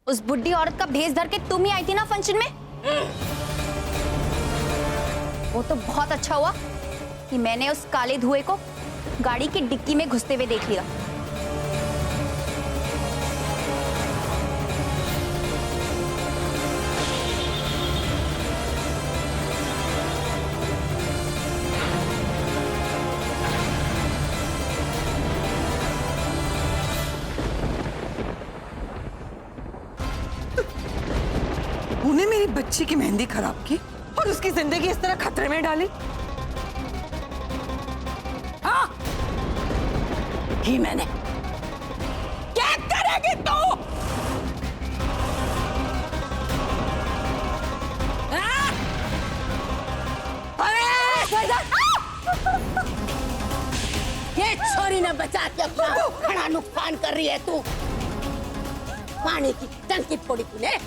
उस बुढ़ी औरत का भेष धर के तुम ही आई थी ना फंक्शन में। वो तो बहुत अच्छा हुआ कि मैंने उस काले धुएं को गाड़ी की डिक्की में घुसते हुए देख लिया। तूने मेरी बच्ची की मेहंदी खराब की और उसकी जिंदगी इस तरह खतरे में डाली। हाँ की मैंने। क्या करेगी तू? हाँ? अरे ये छोरी ने बचा के अपना बड़ा नुकसान कर रही है तू। पानी की टंकी फोड़ी तूने,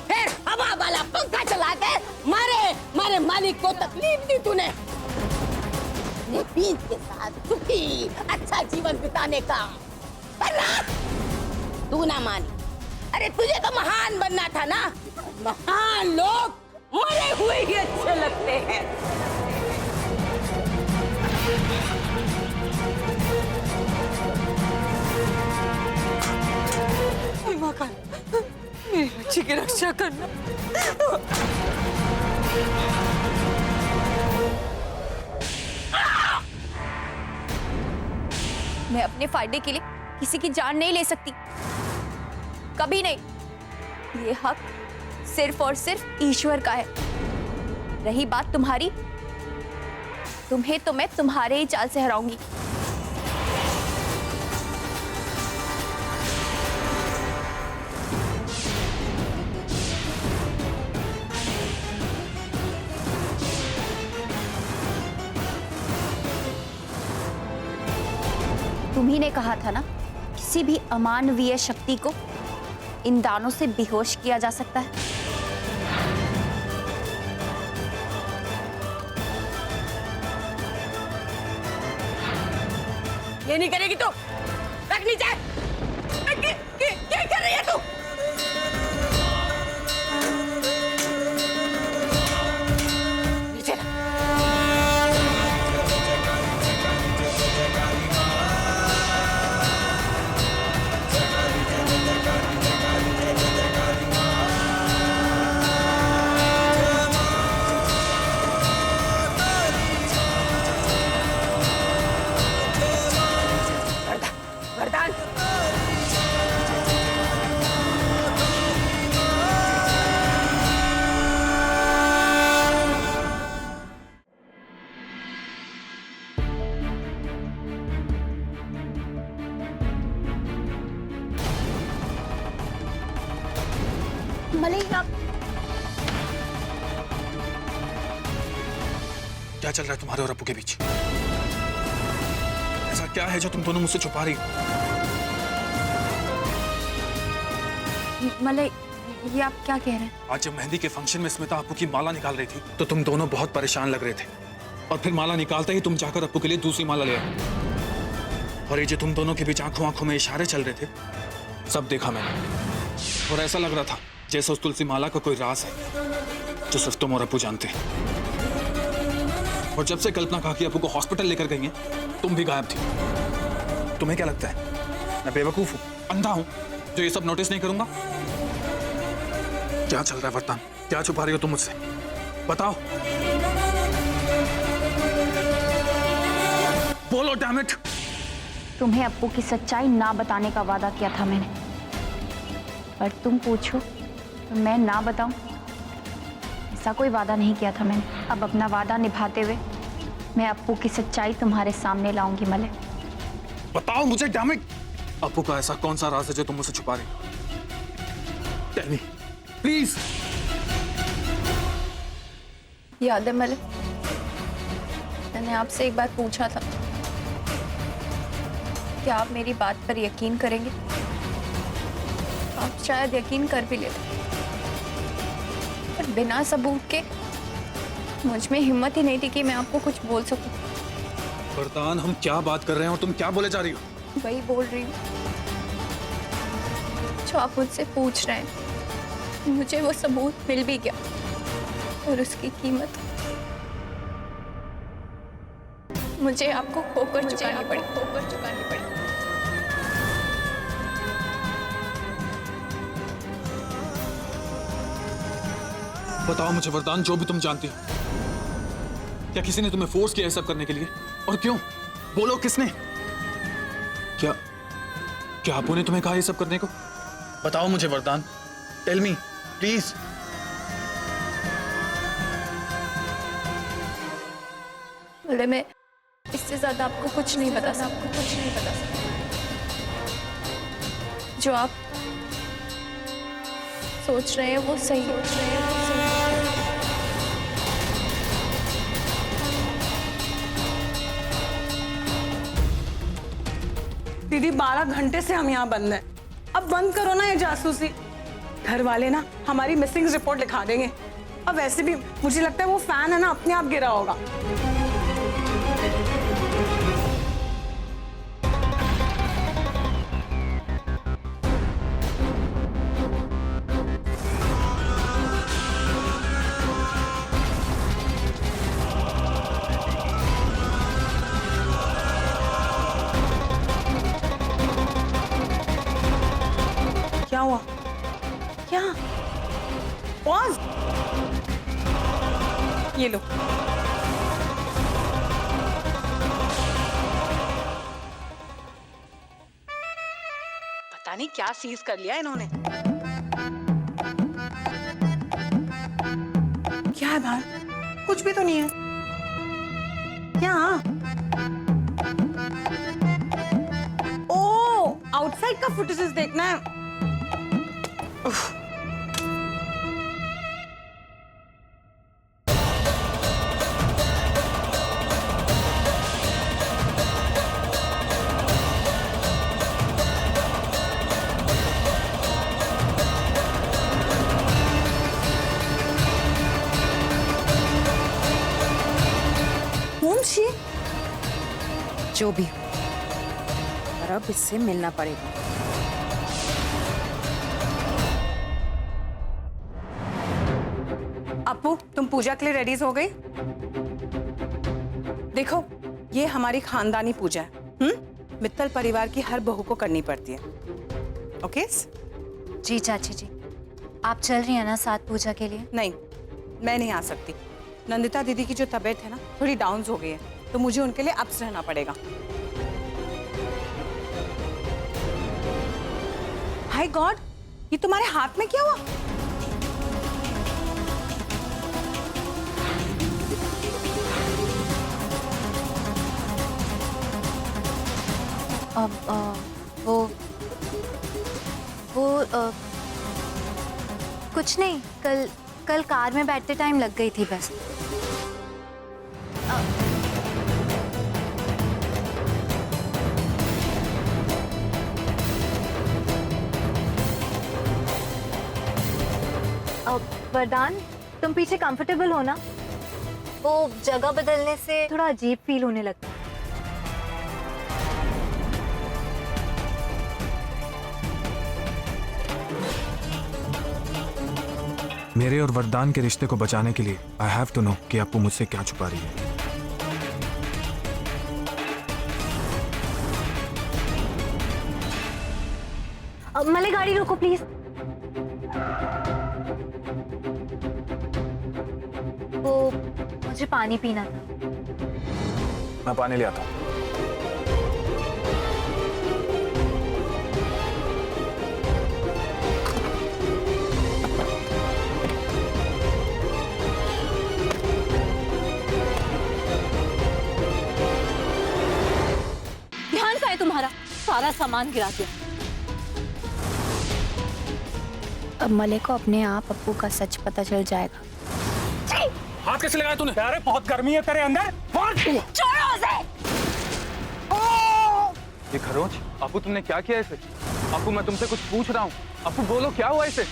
फिर हवा वाला पंखा चला के मारे मालिक को तकलीफ दी तूने। बीच के साथ सुखी अच्छा जीवन बिताने का, तू ना मानी। अरे तुझे तो महान बनना था ना। महान लोग मरे हुए ही अच्छे लगते हैं। मेरी बच्ची की रक्षा करना। मैं अपने फायदे के लिए किसी की जान नहीं ले सकती, कभी नहीं। ये हक सिर्फ और सिर्फ ईश्वर का है। रही बात तुम्हारी, तुम्हें तो मैं तुम्हारे ही चाल से हराऊंगी। तुम्ही ने कहा था ना, किसी भी अमानवीय शक्ति को इन दानों से बेहोश किया जा सकता है। ये नहीं करेगी तो रख नीचे। क्या कर रही है तू? नीचे रख। वरदान मलिक, आप क्या चल रहा है तुम्हारे और अप्पू के बीच? ऐसा क्या है जो तुम दोनों मुझसे छुपा रही हो? मलिक, ये आप क्या कह रहे हैं? आज जब मेहंदी के फंक्शन में स्मिता अप्पू की माला निकाल रही थी तो तुम दोनों बहुत परेशान लग रहे थे, और फिर माला निकालते ही तुम जाकर अप्पू के लिए दूसरी माला ले आए। और ये जो तुम दोनों के बीच आंखों आंखों में इशारे चल रहे थे, सब देखा मैंने। और ऐसा लग रहा था जैसे उस तुलसी माला का कोई राज है जो सिर्फ तुम और अप्पू जानते हैं। और जब से कल्पना काकी अप्पू को हॉस्पिटल लेकर गई हैं, तुम भी गायब थी। तुम्हें क्या लगता है मैं बेवकूफ हूं, अंधा हूं, जो ये सब नोटिस नहीं करूंगा? क्या चल रहा है वरदान? क्या छुपा रही हो तुम मुझसे? बताओ, बोलो डैम इट। तुम्हें अप्पू की सच्चाई ना बताने का वादा किया था मैंने, पर तुम पूछो तो मैं ना बताऊं, ऐसा कोई वादा नहीं किया था मैंने। अब अपना वादा निभाते हुए मैं अप्पू की सच्चाई तुम्हारे सामने लाऊंगी मलिक। बताओ मुझे डैम इट, अप्पू का ऐसा कौन सा राज है जो तुम मुझसे छुपा रही हो? Tell me please. याद है मलिक, मैंने आपसे एक बार पूछा था, क्या आप मेरी बात पर यकीन करेंगे? आप शायद यकीन कर भी लेते, पर बिना सबूत के मुझ में हिम्मत ही नहीं थी कि मैं आपको कुछ बोल सकूं। वरदान, हम क्या बात कर रहे हैं और तुम क्या बोले जा रही हो? वही बोल रही हूँ जो आप मुझसे पूछ रहे हैं, मुझे वो सबूत मिल भी गया और उसकी कीमत मुझे आपको खोकर चुकानी पड़ी। बताओ मुझे वरदान, जो भी तुम जानती हो, क्या किसी ने तुम्हें फोर्स किया है सब करने के लिए? और क्यों? बोलो किसने? क्या आपू ने तुम्हें कहा ये सब करने को? बताओ मुझे वरदान, टेल मी प्लीज। बोले मैं इससे ज्यादा आपको कुछ नहीं बता सकता। जो आप सोच रहे हैं वो सही। दीदी 12 घंटे से हम यहाँ बंद हैं। अब बंद करो ना ये जासूसी। घर वाले ना हमारी मिसिंग रिपोर्ट लिखा देंगे। अब वैसे भी मुझे लगता है वो फैन है ना अपने आप गिरा होगा। क्या हुआ? क्या? पॉज। ये लो। पता नहीं क्या सीज कर लिया इन्होंने। क्या है बाहर? कुछ भी तो नहीं है। क्या? ओ, आउटसाइड का फुटेजेस देखना है। उफ। जो भी हो, पर अब इससे मिलना पड़ेगा। अपू, तुम पूजा के लिए रेडी हो गई? देखो, ये हमारी खानदानी पूजा है। मित्तल परिवार की हर बहू को करनी पड़ती है। ओके? जी चाची जी, आप चल रही हैं ना साथ पूजा के लिए? नहीं, मैं नहीं आ सकती। नंदिता दीदी की जो तबीयत है ना, थोड़ी डाउन हो गई है, तो मुझे उनके लिए अप्स रहना पड़ेगा। हाय गॉड, ये तुम्हारे हाथ में क्या हुआ? वो कुछ नहीं, कल कार में बैठते टाइम लग गई थी बस। वरदान, तुम पीछे कंफर्टेबल हो ना? वो जगह बदलने से थोड़ा अजीब फील होने लगता है। मेरे और वरदान के रिश्ते को बचाने के लिए आई हैव टू नो कि आपको मुझसे क्या छुपा रही है। मले गाड़ी रोको प्लीज। वो मुझे पानी पीना था। मैं पानी ले आता हूँ। ध्यान का है तुम्हारा, सारा सामान गिरा दिया। अब मले को अपने आप अप्पू का सच पता चल जाएगा। हाथ कैसे लगाया तूने? अरे बहुत गर्मी है तेरे अंदर। छोड़ो उसे। ये खरोच, अपू तुमने क्या किया इसे? अपू मैं तुमसे कुछ पूछ रहा हूँ। अपू बोलो क्या हुआ इसे?